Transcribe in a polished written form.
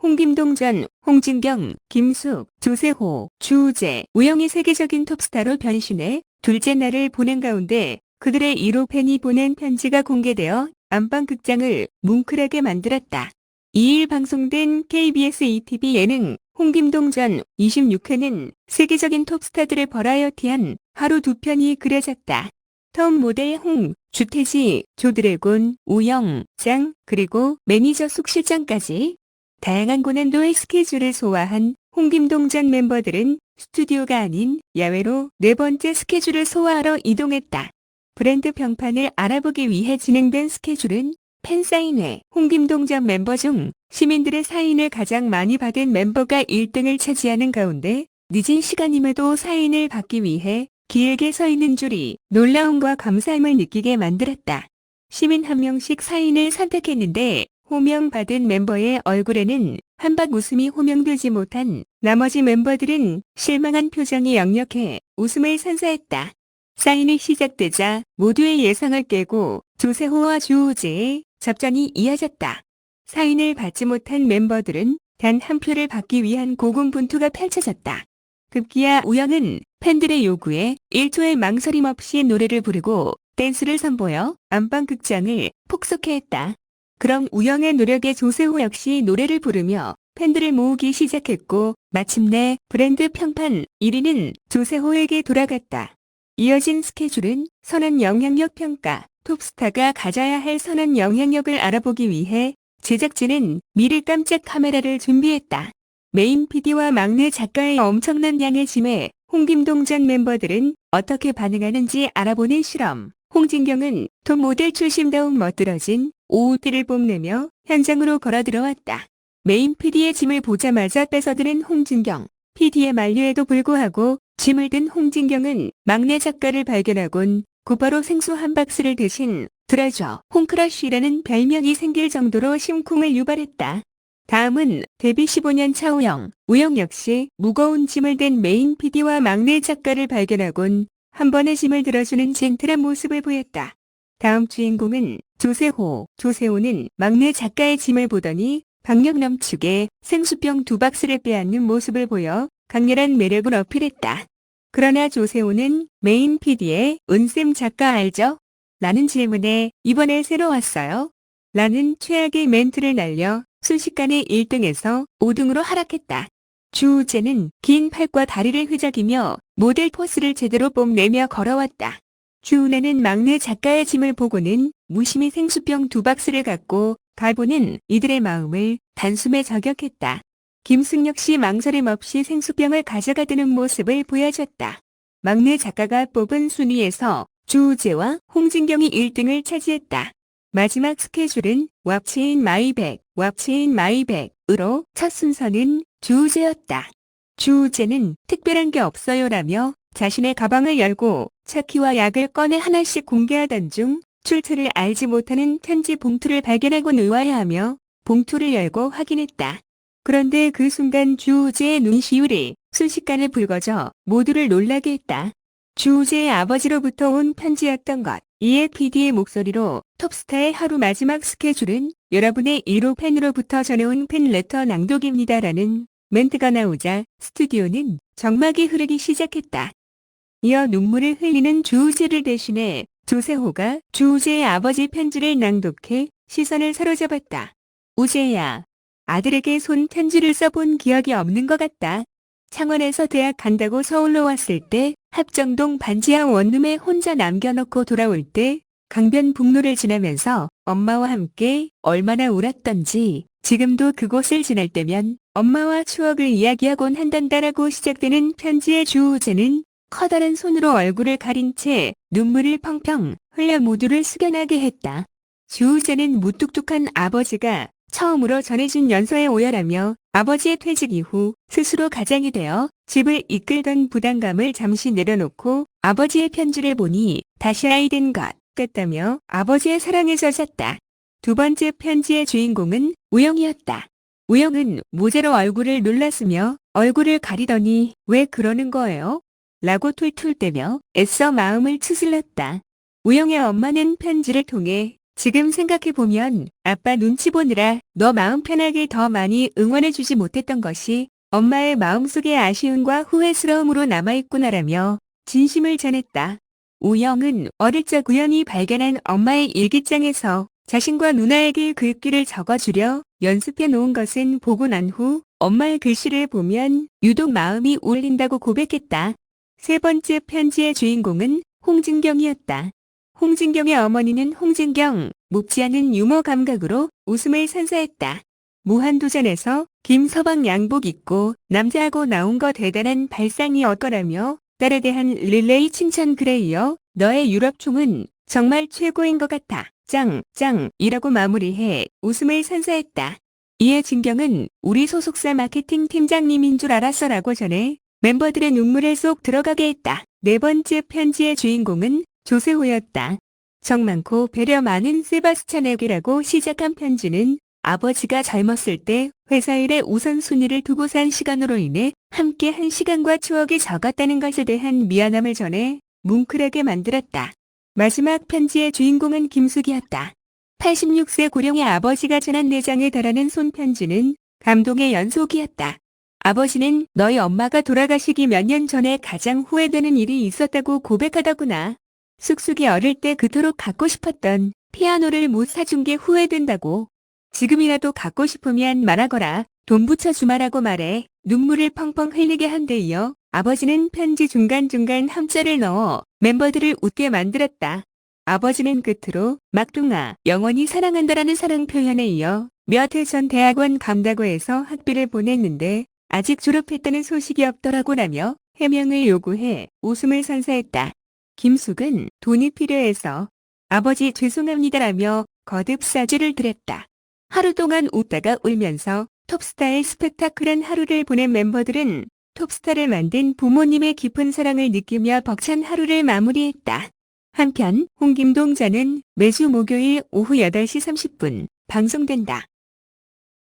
홍김동 전, 홍진경, 김숙, 조세호, 주우재, 우영이 세계적인 톱스타로 변신해 둘째 날을 보낸 가운데 그들의 1호 팬이 보낸 편지가 공개되어 안방극장을 뭉클하게 만들었다. 2일 방송된 KBS ETV 예능 홍김동 전 26회는 세계적인 톱스타들의 버라이어티한 하루 2편이 그려졌다. 톱 모델 홍, 주태지, 조드래곤, 우영, 장, 그리고 매니저 숙 실장까지 다양한 고난도의 스케줄을 소화한 홍김동 전 멤버들은 스튜디오가 아닌 야외로 네 번째 스케줄을 소화하러 이동했다. 브랜드 평판을 알아보기 위해 진행된 스케줄은 팬사인회, 홍김동 전 멤버 중 시민들의 사인을 가장 많이 받은 멤버가 1등을 차지하는 가운데 늦은 시간임에도 사인을 받기 위해 길게 서 있는 줄이 놀라움과 감사함을 느끼게 만들었다. 시민 한 명씩 사인을 선택했는데 호명받은 멤버의 얼굴에는 한박 웃음이 호명되지 못한 나머지 멤버들은 실망한 표정이 역력해 웃음을 선사했다. 사인이 시작되자 모두의 예상을 깨고 조세호와 주우재의 접전이 이어졌다. 사인을 받지 못한 멤버들은 단 한 표를 받기 위한 고군분투가 펼쳐졌다. 급기야 우영은 팬들의 요구에 1초의 망설임 없이 노래를 부르고 댄스를 선보여 안방극장을 폭소케 했다. 그럼 우영의 노력에 조세호 역시 노래를 부르며 팬들을 모으기 시작했고 마침내 브랜드 평판 1위는 조세호에게 돌아갔다. 이어진 스케줄은 선한 영향력 평가, 톱스타가 가져야 할 선한 영향력을 알아보기 위해 제작진은 미리 깜짝 카메라를 준비했다. 메인 PD와 막내 작가의 엄청난 양의 짐에 홍김동 전 멤버들은 어떻게 반응하는지 알아보는 실험. 홍진경은 톱 모델 출신다운 멋들어진 OOTD를 뽐내며 현장으로 걸어 들어왔다. 메인 PD의 짐을 보자마자 뺏어드는 홍진경. PD의 만류에도 불구하고 짐을 든 홍진경은 막내 작가를 발견하곤 곧바로 생수 한 박스를 대신 들어줘 홍크러쉬라는 별명이 생길 정도로 심쿵을 유발했다. 다음은 데뷔 15년 차 우영. 우영 역시 무거운 짐을 댄 메인 PD와 막내 작가를 발견하곤 한 번에 짐을 들어주는 젠틀한 모습을 보였다. 다음 주인공은 조세호. 조세호는 막내 작가의 짐을 보더니 박력 넘치게 생수병 2박스를 빼앗는 모습을 보여 강렬한 매력을 어필했다. 그러나 조세호는 메인 PD의 은쌤 작가 알죠? 라는 질문에 이번에 새로 왔어요. 라는 최악의 멘트를 날려 순식간에 1등에서 5등으로 하락했다. 주우재는 긴 팔과 다리를 휘저기며 모델 포스를 제대로 뽐내며 걸어왔다. 주은혜는 막내 작가의 짐을 보고는 무심히 생수병 2박스를 갖고 가보는 이들의 마음을 단숨에 저격했다. 김숙 역시 망설임 없이 생수병을 가져가드는 모습을 보여줬다. 막내 작가가 뽑은 순위에서 주우재와 홍진경이 1등을 차지했다. 마지막 스케줄은 What's in my bag, What's in my bag으로 첫 순서는 주우재였다. 주우재는 특별한 게 없어요라며 자신의 가방을 열고 차키와 약을 꺼내 하나씩 공개하던 중 출처를 알지 못하는 편지 봉투를 발견하곤 의아해하며 봉투를 열고 확인했다. 그런데 그 순간 주우재의 눈시울이 순식간에 붉어져 모두를 놀라게 했다. 주우재의 아버지로부터 온 편지였던 것. 이에 PD의 목소리로 톱스타의 하루 마지막 스케줄은 여러분의 1호 팬으로부터 전해온 팬레터 낭독입니다라는 멘트가 나오자 스튜디오는 정막이 흐르기 시작했다. 이어 눈물을 흘리는 주우재를 대신해 조세호가 주우재의 아버지 편지를 낭독해 시선을 사로잡았다. 우재야, 아들에게 손 편지를 써본 기억이 없는 것 같다. 창원에서 대학 간다고 서울로 왔을 때 합정동 반지하 원룸에 혼자 남겨놓고 돌아올 때 강변북로를 지나면서 엄마와 함께 얼마나 울었던지 지금도 그곳을 지날 때면 엄마와 추억을 이야기하곤 한단다라고 시작되는 편지의 주우재는 커다란 손으로 얼굴을 가린 채 눈물을 펑펑 흘려 모두를 숙연하게 했다. 주우재는 무뚝뚝한 아버지가 처음으로 전해준 연서에 오열하며 아버지의 퇴직 이후 스스로 가장이 되어 집을 이끌던 부담감을 잠시 내려놓고 아버지의 편지를 보니 다시 아이 된 것 같다며 아버지의 사랑에 젖었다. 두 번째 편지의 주인공은 우영이었다. 우영은 모자로 얼굴을 눌렀으며 얼굴을 가리더니 왜 그러는 거예요? 라고 툴툴대며 애써 마음을 추슬렀다. 우영의 엄마는 편지를 통해 지금 생각해보면 아빠 눈치 보느라 너 마음 편하게 더 많이 응원해주지 못했던 것이 엄마의 마음속에 아쉬움과 후회스러움으로 남아있구나라며 진심을 전했다. 우영은 어릴 적 우연히 발견한 엄마의 일기장에서 자신과 누나에게 글귀를 적어주려 연습해 놓은 것은 보고 난 후 엄마의 글씨를 보면 유독 마음이 울린다고 고백했다. 세 번째 편지의 주인공은 홍진경이었다. 홍진경의 어머니는 홍진경, 묵지 않은 유머 감각으로 웃음을 선사했다. 무한도전에서 김서방 양복 입고 남자하고 나온 거 대단한 발상이었거라며 딸에 대한 릴레이 칭찬글에 이어 너의 유럽총은 정말 최고인 것 같아. 짱이라고 마무리해 웃음을 선사했다. 이에 진경은 우리 소속사 마케팅 팀장님인 줄 알았어라고 전해 멤버들의 눈물에 쏙 들어가게 했다. 네 번째 편지의 주인공은 조세호였다. 정 많고 배려 많은 세바스찬에게라고 시작한 편지는 아버지가 젊었을 때 회사 일에 우선순위를 두고 산 시간으로 인해 함께 한 시간과 추억이 적었다는 것에 대한 미안함을 전해 뭉클하게 만들었다. 마지막 편지의 주인공은 김숙이었다. 86세 고령의 아버지가 전한 4장에 달하는 손편지는 감동의 연속이었다. 아버지는 너희 엄마가 돌아가시기 몇 년 전에 가장 후회되는 일이 있었다고 고백하더구나. 숙숙이 어릴 때 그토록 갖고 싶었던 피아노를 못 사준 게 후회된다고. 지금이라도 갖고 싶으면 말하거라. 돈 붙여주마라고 말해 눈물을 펑펑 흘리게 한 데 이어 아버지는 편지 중간중간 함자를 넣어 멤버들을 웃게 만들었다. 아버지는 끝으로 막둥아 영원히 사랑한다라는 사랑 표현에 이어 몇 해 전 대학원 간다고해서 학비를 보냈는데 아직 졸업했다는 소식이 없더라고라며 해명을 요구해 웃음을 선사했다. 김숙은 돈이 필요해서 아버지 죄송합니다라며 거듭 사죄를 드렸다. 하루 동안 웃다가 울면서 톱스타의 스펙타클한 하루를 보낸 멤버들은 톱스타를 만든 부모님의 깊은 사랑을 느끼며 벅찬 하루를 마무리했다. 한편 홍김동자는 매주 목요일 오후 8시 30분 방송된다.